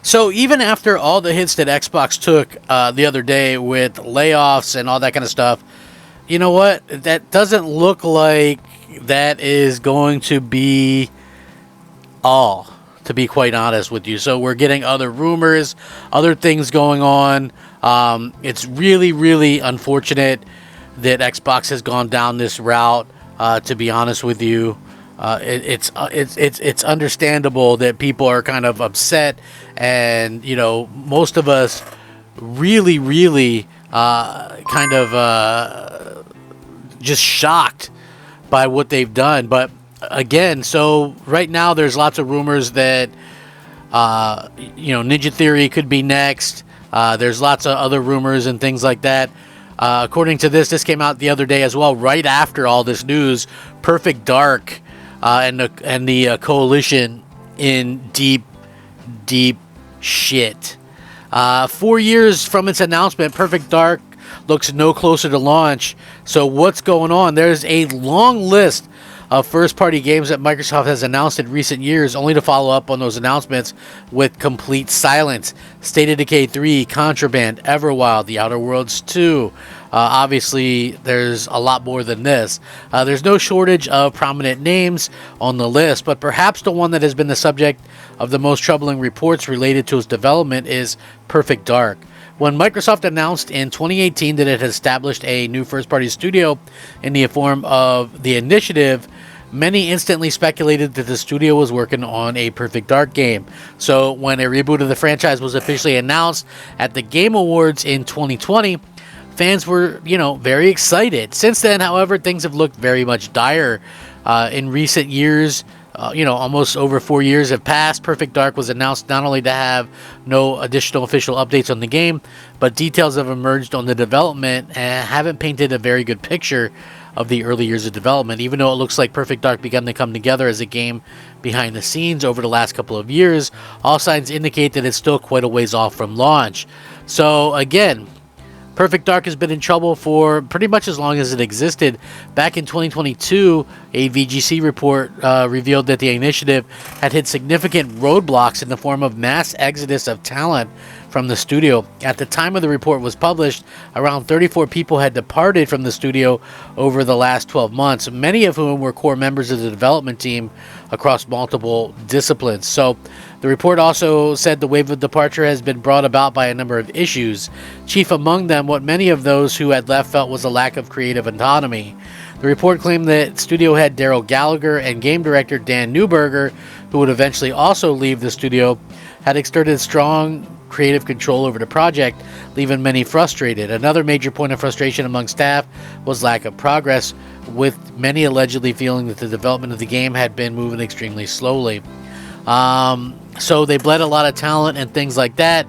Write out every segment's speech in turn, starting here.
So even after all the hits that Xbox took the other day with layoffs and all that kind of stuff, you know what? That doesn't look like that is going to be all, to be quite honest with you. So we're getting other rumors, other things going on. It's really, really unfortunate that Xbox has gone down this route. To be honest with you, it's understandable that people are kind of upset, and most of us really, really kind of just shocked by what they've done. But again, so right now there's lots of rumors that Ninja Theory could be next. There's lots of other rumors and things like that. According to this came out the other day as well, right after all this news. Perfect Dark and the coalition in deep shit. 4 years from its announcement, Perfect Dark looks no closer to launch. So what's going on? There's a long list of first-party games that Microsoft has announced in recent years, only to follow up on those announcements with complete silence. State of Decay 3, Contraband, Everwild, The Outer Worlds 2. Obviously, there's a lot more than this. There's no shortage of prominent names on the list, but perhaps the one that has been the subject of the most troubling reports related to its development is Perfect Dark. When Microsoft announced in 2018 that it had established a new first-party studio in the form of The Initiative, many instantly speculated that the studio was working on a Perfect Dark game. So when a reboot of the franchise was officially announced at the Game Awards in 2020, fans were, very excited. Since then, however, things have looked very much dire. In recent years, almost over 4 years have passed. Perfect Dark was announced not only to have no additional official updates on the game, but details have emerged on the development and haven't painted a very good picture of the early years of development. Even though it looks like Perfect Dark began to come together as a game behind the scenes over the last couple of years, all signs indicate that it's still quite a ways off from launch. So again, Perfect Dark has been in trouble for pretty much as long as it existed. Back in 2022, a VGC report revealed that the initiative had hit significant roadblocks in the form of mass exodus of talent from the studio. At the time of the report was published, around 34 people had departed from the studio over the last 12 months, many of whom were core members of the development team across multiple disciplines. So the report also said the wave of departure has been brought about by a number of issues, chief among them what many of those who had left felt was a lack of creative autonomy. The report claimed that studio head Daryl Gallagher and game director Dan Newberger, who would eventually also leave the studio, had exerted strong creative control over the project, leaving many frustrated. Another major point of frustration among staff was lack of progress, with many allegedly feeling that the development of the game had been moving extremely slowly. So they bled a lot of talent and things like that.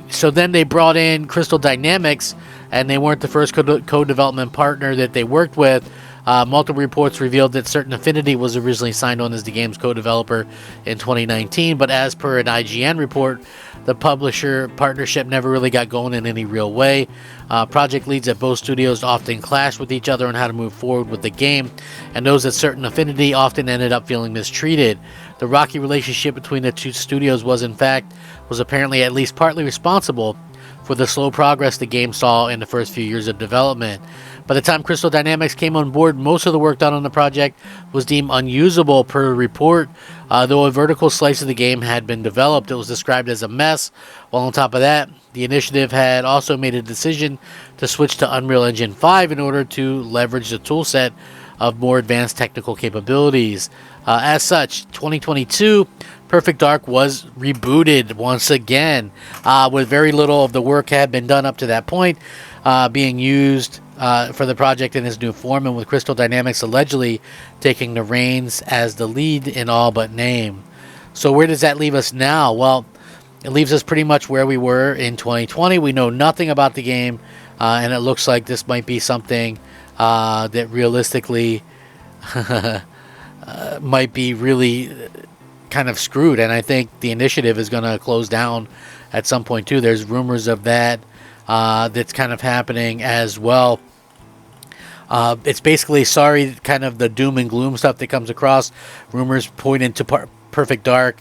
So then they brought in Crystal Dynamics, and they weren't the first co-development partner that they worked with. Multiple reports revealed that Certain Affinity was originally signed on as the game's co-developer in 2019, but as per an IGN report, the publisher partnership never really got going in any real way. Project leads at both studios often clashed with each other on how to move forward with the game, and those at Certain Affinity often ended up feeling mistreated. The rocky relationship between the two studios was apparently at least partly responsible for the slow progress the game saw in the first few years of development. By the time Crystal Dynamics came on board, most of the work done on the project was deemed unusable per report. Though a vertical slice of the game had been developed, it was described as a mess. While on top of that, the initiative had also made a decision to switch to Unreal Engine 5 in order to leverage the toolset of more advanced technical capabilities. As such, 2022, Perfect Dark was rebooted once again, with very little of the work had been done up to that point being used for the project in its new form, and with Crystal Dynamics allegedly taking the reins as the lead in all but name. So where does that leave us now? Well, it leaves us pretty much where we were in 2020. We know nothing about the game, and it looks like this might be something that realistically might be really kind of screwed, and I think the initiative is going to close down at some point too. There's rumors of that that's kind of happening as well. It's basically, sorry, kind of the doom and gloom stuff that comes across. Rumors pointing to Perfect Dark.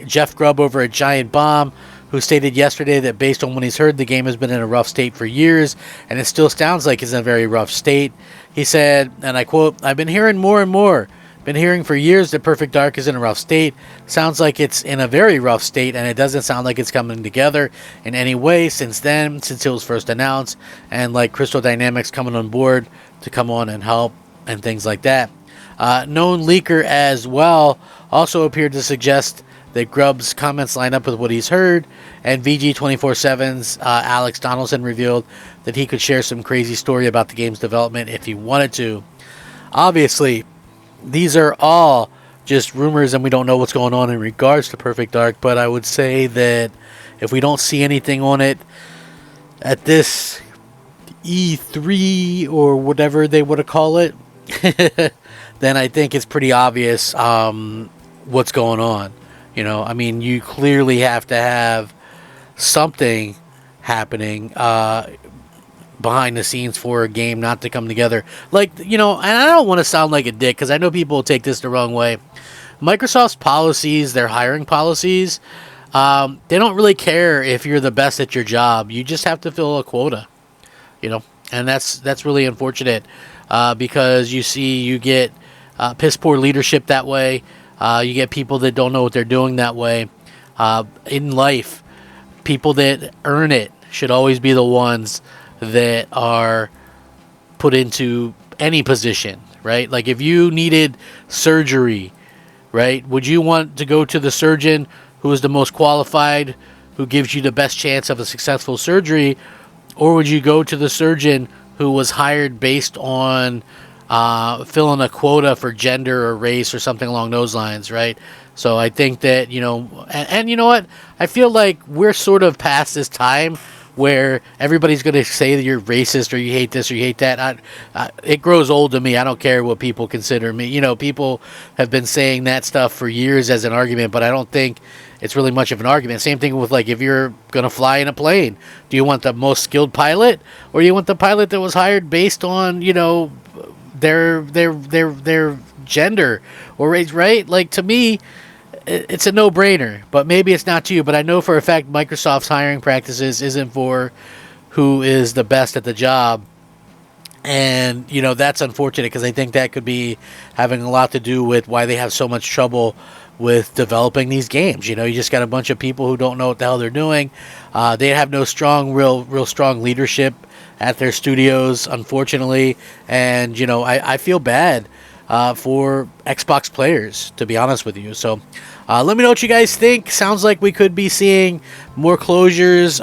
Jeff Grubb over at Giant Bomb, who stated yesterday that based on what he's heard, the game has been in a rough state for years, and it still sounds like it's in a very rough state. He said, and I quote, "I've been hearing more and more. Been hearing for years that Perfect Dark is in a rough state. Sounds like it's in a very rough state, and it doesn't sound like it's coming together in any way since then, since it was first announced, and like Crystal Dynamics coming on board to come on and help and things like that." Known leaker as well also appeared to suggest that Grubb's comments line up with what he's heard, and VG247's Alex Donaldson revealed that he could share some crazy story about the game's development if he wanted to. Obviously, these are all just rumors, and we don't know what's going on in regards to Perfect Dark, but I would say that if we don't see anything on it at this E3 or whatever they would call it, then I think it's pretty obvious what's going on. You know, I mean, you clearly have to have something happening behind the scenes for a game not to come together. Like, you know, and I don't want to sound like a dick because I know people will take this the wrong way. Microsoft's policies, their hiring policies, they don't really care if you're the best at your job. You just have to fill a quota, you know, and that's really unfortunate because you get piss poor leadership that way. You get people that don't know what they're doing that way. In life, people that earn it should always be the ones that are put into any position, right? Like if you needed surgery, right? Would you want to go to the surgeon who is the most qualified, who gives you the best chance of a successful surgery? Or would you go to the surgeon who was hired based on filling a quota for gender or race or something along those lines, right? So I think that, you know, and you know what? I feel like we're sort of past this time where everybody's going to say that you're racist or you hate this or you hate that. It grows old to me. I don't care what people consider me. You know, people have been saying that stuff for years as an argument, but I don't think it's really much of an argument. Same thing with, like, if you're going to fly in a plane. Do you want the most skilled pilot, or do you want the pilot that was hired based on, you know, their gender or race, right? Like, to me, it's a no-brainer, but maybe it's not to you. But I know for a fact Microsoft's hiring practices isn't for who is the best at the job. And, you know, that's unfortunate because I think that could be having a lot to do with why they have so much trouble with developing these games. You know, you just got a bunch of people who don't know what the hell they're doing. They have no strong, real strong leadership at their studios, unfortunately. And, you know, I feel bad for Xbox players, to be honest with you. So let me know what you guys think. Sounds like we could be seeing more closures.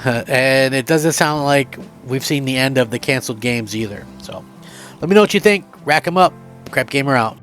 And it doesn't sound like we've seen the end of the canceled games either. So let me know what you think. Rack 'em up. Crap Gamer out.